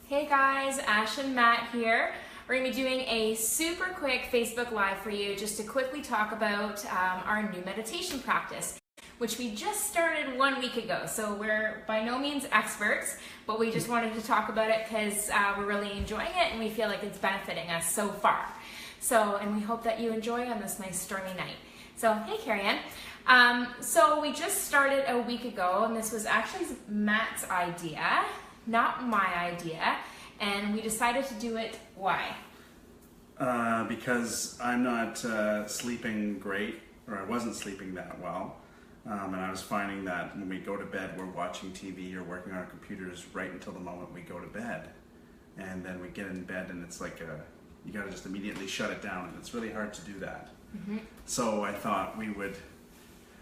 Hey guys, Ash and Matt here. We're going to be doing a super quick Facebook Live for you just to quickly talk about our new meditation practice, which we just started 1 week ago. So we're by no means experts, but we just wanted to talk about it because we're really enjoying it and we feel like it's benefiting us so far. And we hope that you enjoy on this nice stormy night. So, hey Carrie Ann. So we just started a week ago, and this was actually Matt's idea, not my idea, and we decided to do it. Why? Because I'm not sleeping great, or I wasn't sleeping that well, and I was finding that when we go to bed, we're watching TV or working on our computers right until the moment we go to bed, and then we get in bed and it's like you gotta just immediately shut it down, and it's really hard to do that. Mm-hmm. So I thought we would.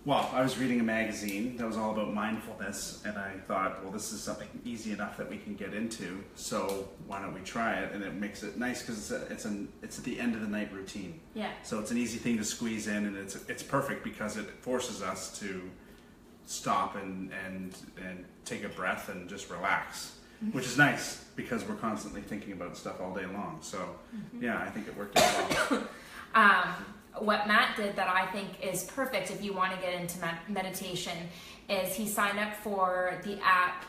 Well, I was reading a magazine that was all about mindfulness, and I thought, well, this is something easy enough that we can get into, so why don't we try it? And it makes it nice because it's at the end of the night routine. Yeah. So it's an easy thing to squeeze in, and it's perfect because it forces us to stop and take a breath and just relax, which is nice because we're constantly thinking about stuff all day long. So yeah, I think it worked out well. What Matt did that I think is perfect if you want to get into meditation is he signed up for the app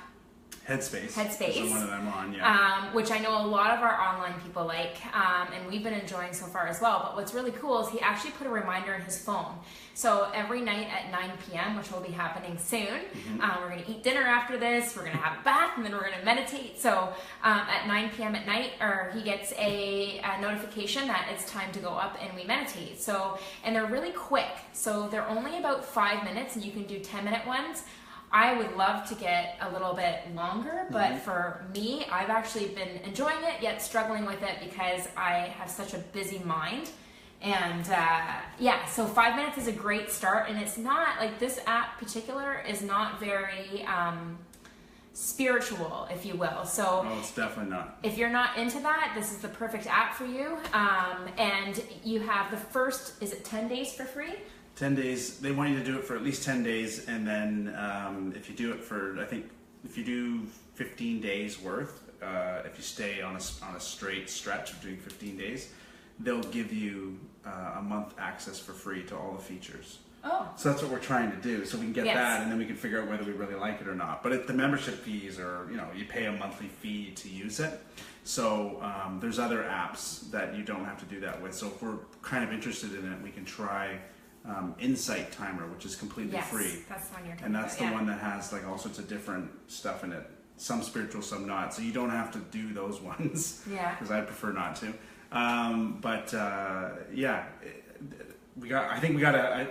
Headspace. Headspace. One of them on, yeah. Which I know a lot of our online people like, and we've been enjoying so far as well. But what's really cool is he actually put a reminder in his phone. So every night at 9 p.m., which will be happening soon, we're going to eat dinner after this, we're going to have a bath, and then we're going to meditate. So at 9 p.m. at night, he gets a notification that it's time to go up and we meditate. So, and they're really quick. So they're only about 5 minutes, and you can do 10-minute ones. I would love to get a little bit longer, but for me, I've actually been enjoying it, yet struggling with it because I have such a busy mind. And yeah, so 5 minutes is a great start, and it's not, like this app particular is not very spiritual, if you will. So oh, it's definitely not. If you're not into that, this is the perfect app for you. And you have the first, is it 10 days for free? 10 days. They want you to do it for at least 10 days, and then if you do it for, I think, if you do 15 days worth, if you stay on a straight stretch of doing 15 days, they'll give you a month access for free to all the features. Oh. So that's what we're trying to do. So we can get that, and then we can figure out whether we really like it or not. But the membership fees are, you pay a monthly fee to use it. So there's other apps that you don't have to do that with. So if we're kind of interested in it, we can try Insight Timer, which is completely free. That's the one you're talking and that's about, the one that has like all sorts of different stuff in it. Some spiritual, some not. So you don't have to do those ones. Yeah. Because I prefer not to. Yeah, I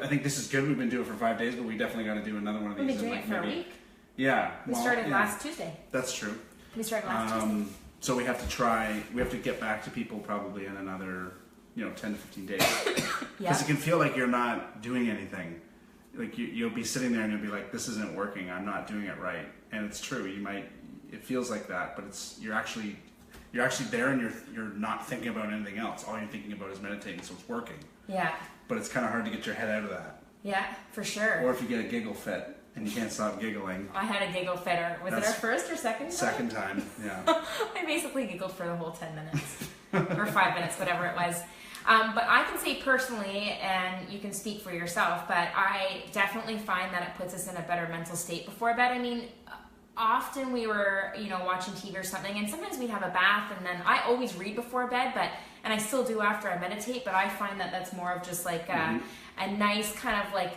think this is good. We've been doing it for 5 days, but we definitely got to do another one of these. We've been doing it for a week. Yeah. We started last Tuesday. That's true. We started last Tuesday. So we have to get back to people probably in another 10 to 15 days. Because it can feel like you're not doing anything. Like you'll be sitting there and you'll be like, this isn't working, I'm not doing it right. And it's true, it feels like that, but you're actually there, and you're not thinking about anything else. All you're thinking about is meditating, so it's working. Yeah. But it's kind of hard to get your head out of that. Yeah, for sure. Or if you get a giggle fit and you can't stop giggling. I had a giggle fit. Was it our first or second time? Second time, yeah. I basically giggled for the whole 10 minutes. Or 5 minutes, whatever it was. But I can say personally, and you can speak for yourself, but I definitely find that it puts us in a better mental state before bed. I mean, often we were, watching TV or something, and sometimes we'd have a bath, and then I always read before bed, and I still do after I meditate, but I find that that's more of just like a nice kind of like,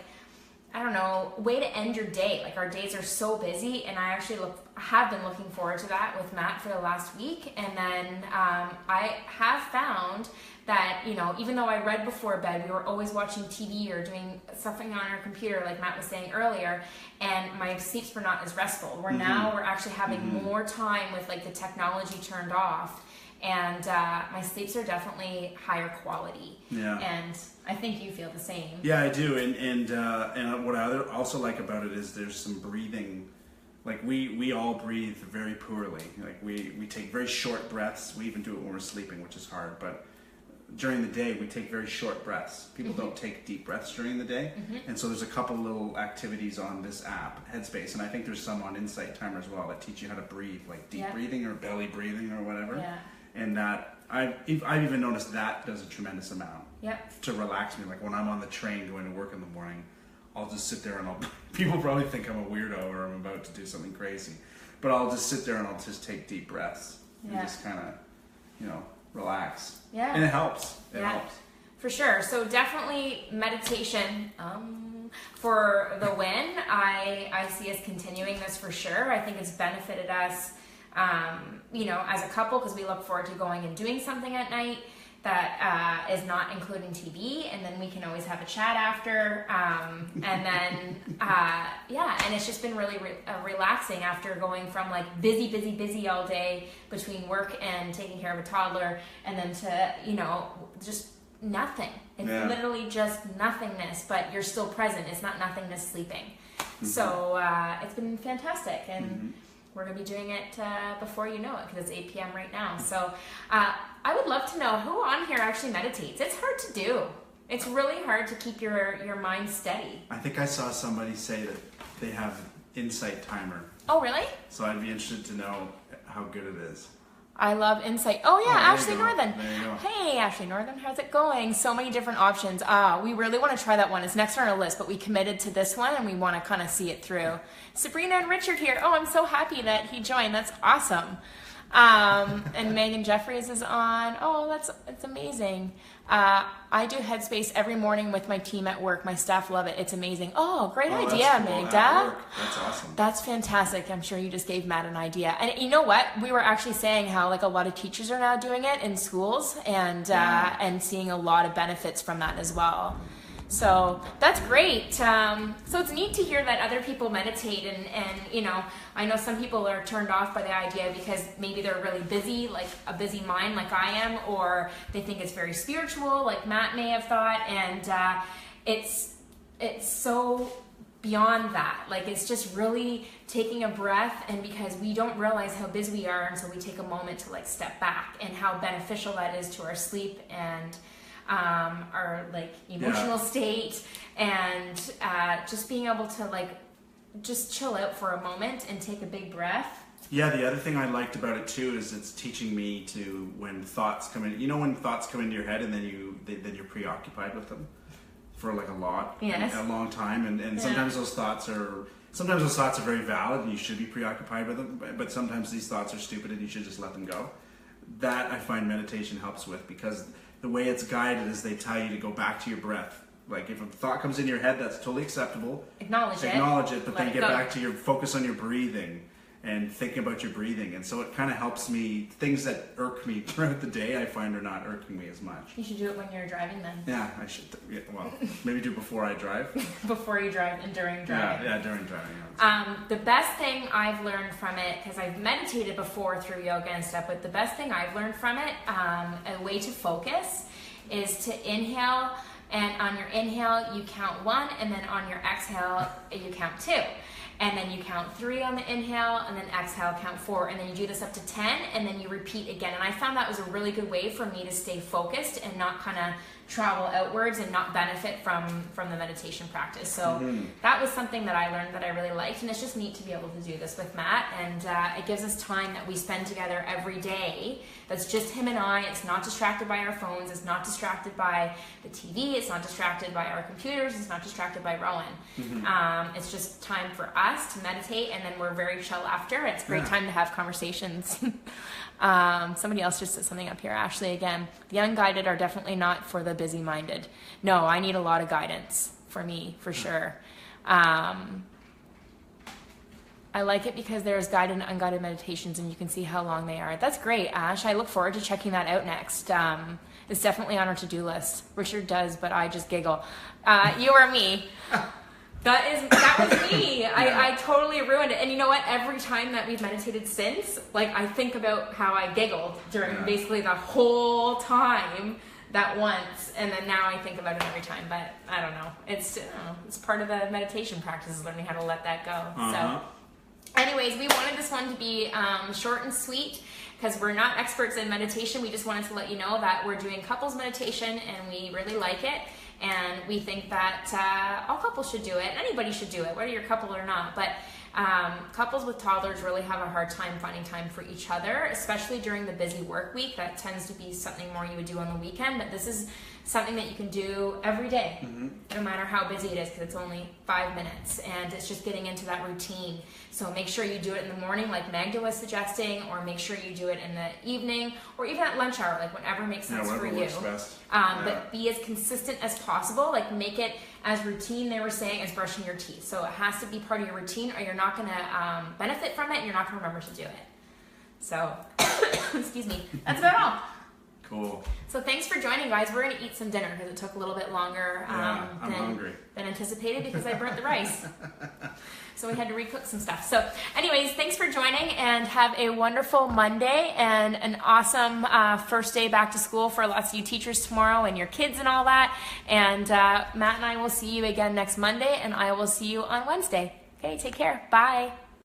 I don't know, way to end your day. Like our days are so busy, and I actually have been looking forward to that with Matt for the last week. And then I have found that, even though I read before bed, we were always watching TV or doing something on our computer, like Matt was saying earlier, and my sleeps were not as restful. Where now we're actually having more time with like the technology turned off, and my sleeps are definitely higher quality. Yeah. And I think you feel the same. Yeah, I do. And what I also like about it is there's some breathing. Like we all breathe very poorly. Like we take very short breaths. We even do it when we're sleeping, which is hard. But during the day we take very short breaths. People don't take deep breaths during the day, and so there's a couple little activities on this app, Headspace, and I think there's some on Insight Timer as well that teach you how to breathe, like deep breathing or belly breathing or whatever. Yeah. And that I've even noticed that does a tremendous amount to relax me. Like when I'm on the train going to work in the morning, I'll just sit there and people probably think I'm a weirdo or I'm about to do something crazy, but I'll just sit there and I'll just take deep breaths and just kind of, relax. Yeah. And it helps. It helps. For sure. So definitely meditation for the win. I see us continuing this for sure. I think it's benefited us, as a couple, because we look forward to going and doing something at night that is not including TV, and then we can always have a chat after, and then and it's just been really relaxing after going from like busy all day between work and taking care of a toddler, and then to just nothing. It's literally just nothingness, but you're still present. It's not nothingness sleeping. So it's been fantastic, and we're going to be doing it before you know it, because it's 8 p.m. right now. So I would love to know who on here actually meditates. It's hard to do. It's really hard to keep your mind steady. I think I saw somebody say that they have Insight Timer. Oh, really? So I'd be interested to know how good it is. I love Insight. Oh yeah, Ashley Northern. There you go. Hey Ashley Northern, how's it going? So many different options. We really want to try that one. It's next on our list, but we committed to this one and we want to kind of see it through. Sabrina and Richard here. Oh, I'm so happy that he joined. That's awesome. And Megan Jeffries is on. Oh, it's amazing. I do Headspace every morning with my team at work. My staff love it. It's amazing. Oh, great idea, cool. Magda. That's awesome. That's fantastic. I'm sure you just gave Matt an idea. And you know what? We were actually saying how like a lot of teachers are now doing it in schools and seeing a lot of benefits from that as well. So that's great. So it's neat to hear that other people meditate, and I know some people are turned off by the idea because maybe they're really busy, like a busy mind like I am, or they think it's very spiritual like Matt may have thought, and it's so beyond that. Like it's just really taking a breath, and because we don't realize how busy we are until we take a moment to like step back, and how beneficial that is to our sleep and our like emotional state, and just being able to like just chill out for a moment and take a big breath. Yeah, the other thing I liked about it too is it's teaching me to, when thoughts come in, when thoughts come into your head and then you're preoccupied with them for like a long time, and sometimes those thoughts are very valid and you should be preoccupied with them, but sometimes these thoughts are stupid and you should just let them go. That I find meditation helps with, because the way it's guided is they tell you to go back to your breath. Like if a thought comes in your head, that's totally acceptable. Acknowledge it, but then get back to your focus on your breathing and thinking about your breathing. And so it kind of helps me. Things that irk me throughout the day, I find are not irking me as much. You should do it when you're driving then. Yeah, I should. Well, maybe do it before I drive. Before you drive and during driving. Yeah, during driving. The best thing I've learned from it, because I've meditated before through yoga and stuff, but the best thing I've learned from it, a way to focus, is to inhale. And on your inhale, you count 1, and then on your exhale, you count 2. And then you count 3 on the inhale, and then exhale, count 4. And then you do this up to 10, and then you repeat again. And I found that was a really good way for me to stay focused and not kind of travel outwards and not benefit from the meditation practice. So that was something that I learned that I really liked. And it's just neat to be able to do this with Matt. And it gives us time that we spend together every day. That's just him and I. It's not distracted by our phones. It's not distracted by the TV. It's not distracted by our computers. It's not distracted by Rowan. It's just time for us to meditate, and then we're very chill after. It's a great time to have conversations. Somebody else just said something up here. Ashley again. The unguided are definitely not for the busy-minded. No, I need a lot of guidance for me, for sure. I like it because there's guided and unguided meditations, and you can see how long they are. That's great, Ash. I look forward to checking that out next. It's definitely on our to-do list. Richard does, but I just giggle. You or me. That was me. I totally ruined it. And you know what? Every time that we've meditated since, like I think about how I giggled during basically the whole time that once, and then now I think about it every time. But I don't know. It's part of the meditation practice, is learning how to let that go. So anyways, we wanted this one to be short and sweet, because we're not experts in meditation. We just wanted to let you know that we're doing couples meditation and we really like it. And we think that all couples should do it. Anybody should do it, whether you're a couple or not. But couples with toddlers really have a hard time finding time for each other, especially during the busy work week. That tends to be something more you would do on the weekend. But this is something that you can do every day, no matter how busy it is, because it's only 5 minutes. And it's just getting into that routine. So make sure you do it in the morning, like Magda was suggesting, or make sure you do it in the evening, or even at lunch hour, like whatever makes sense for you. Works best. But be as consistent as possible. Like make it as routine, they were saying, as brushing your teeth. So it has to be part of your routine, or you're not going to benefit from it, and you're not going to remember to do it. So, excuse me. That's about all. Cool. So thanks for joining, guys. We're going to eat some dinner because it took a little bit longer I'm hungry. than anticipated because I burnt the rice. So we had to recook some stuff. So anyways, thanks for joining, and have a wonderful Monday and an awesome first day back to school for lots of you teachers tomorrow and your kids and all that. And Matt and I will see you again next Monday, and I will see you on Wednesday. Okay, take care. Bye.